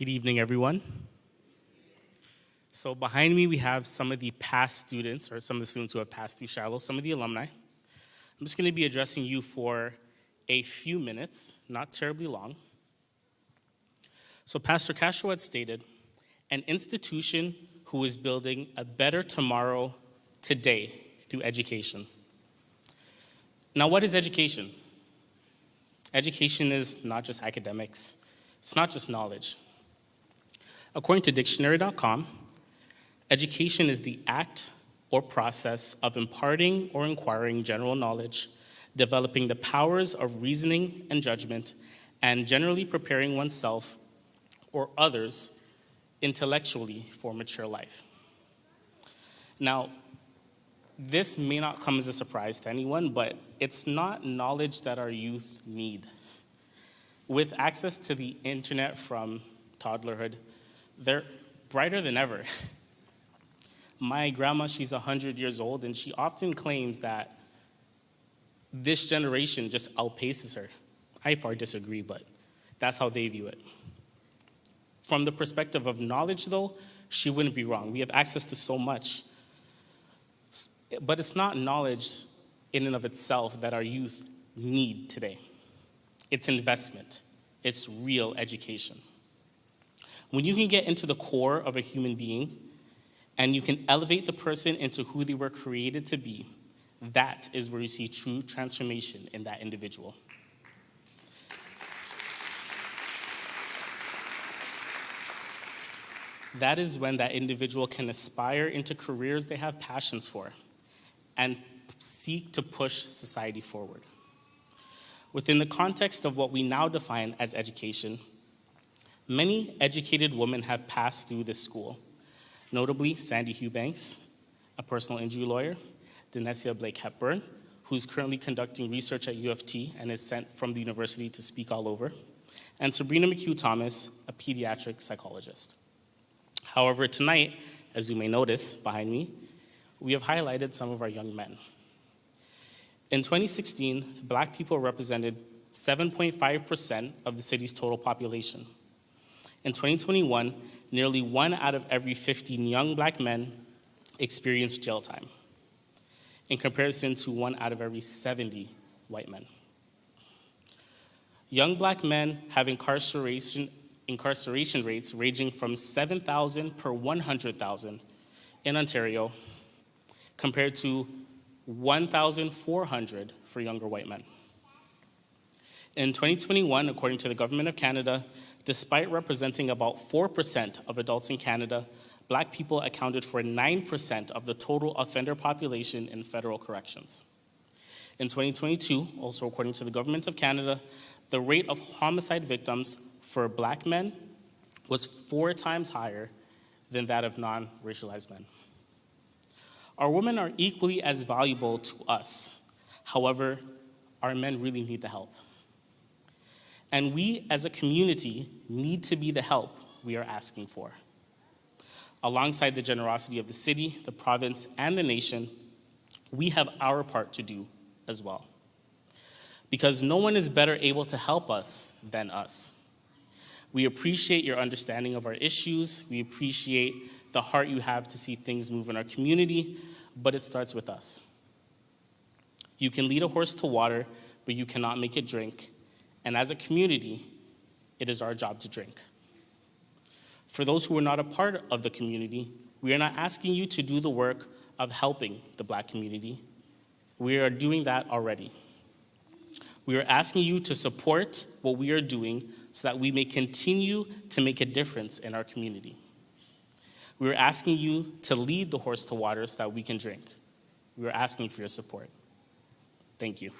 Good evening, everyone. So behind me, we have some of the past students, or some of the students who have passed through Shiloh, some of the alumni. I'm just going to be addressing you for a few minutes, not terribly long. So Pastor Castro had stated, an institution who is building a better tomorrow today through education. Now, what is education? Education is not just academics. It's not just knowledge. According to dictionary.com, education is the act or process of imparting or acquiring general knowledge, developing the powers of reasoning and judgment, and generally preparing oneself or others intellectually for mature life. Now, this may not come as a surprise to anyone, but it's not knowledge that our youth need. With access to the internet from toddlerhood, they're brighter than ever. My grandma, she's 100 years old, and she often claims that this generation just outpaces her. I far disagree, but that's how they view it. From the perspective of knowledge, though, she wouldn't be wrong. We have access to so much. But it's not knowledge in and of itself that our youth need today. It's investment. It's real education. When you can get into the core of a human being and you can elevate the person into who they were created to be, that is where you see true transformation in that individual. That is when that individual can aspire into careers they have passions for and seek to push society forward. Within the context of what we now define as education, many educated women have passed through this school, notably Sandy Eubanks, a personal injury lawyer, Denesia Blake Hepburn, who's currently conducting research at U of T and is sent from the university to speak all over, and Sabrina McHugh Thomas, a pediatric psychologist. However, tonight, as you may notice behind me, we have highlighted some of our young men. In 2016, Black people represented 7.5% of the city's total population. In 2021, nearly 1 out of every 15 young Black men experienced jail time, in comparison to 1 out of every 70 white men. Young Black men have incarceration rates ranging from 7,000 per 100,000 in Ontario, compared to 1,400 for younger white men. In 2021, according to the Government of Canada, despite representing about 4% of adults in Canada, Black people accounted for 9% of the total offender population in federal corrections. In 2022, also according to the Government of Canada, the rate of homicide victims for Black men was 4 times higher than that of non-racialized men. Our women are equally as valuable to us. However, our men really need the help. And we as a community need to be the help we are asking for. Alongside the generosity of the city, the province, and the nation, we have our part to do as well. Because no one is better able to help us than us. We appreciate your understanding of our issues. We appreciate the heart you have to see things move in our community, but it starts with us. You can lead a horse to water, but you cannot make it drink. And as a community, it is our job to drink. For those who are not a part of the community, we are not asking you to do the work of helping the Black community. We are doing that already. We are asking you to support what we are doing so that we may continue to make a difference in our community. We are asking you to lead the horse to water so that we can drink. We are asking for your support. Thank you.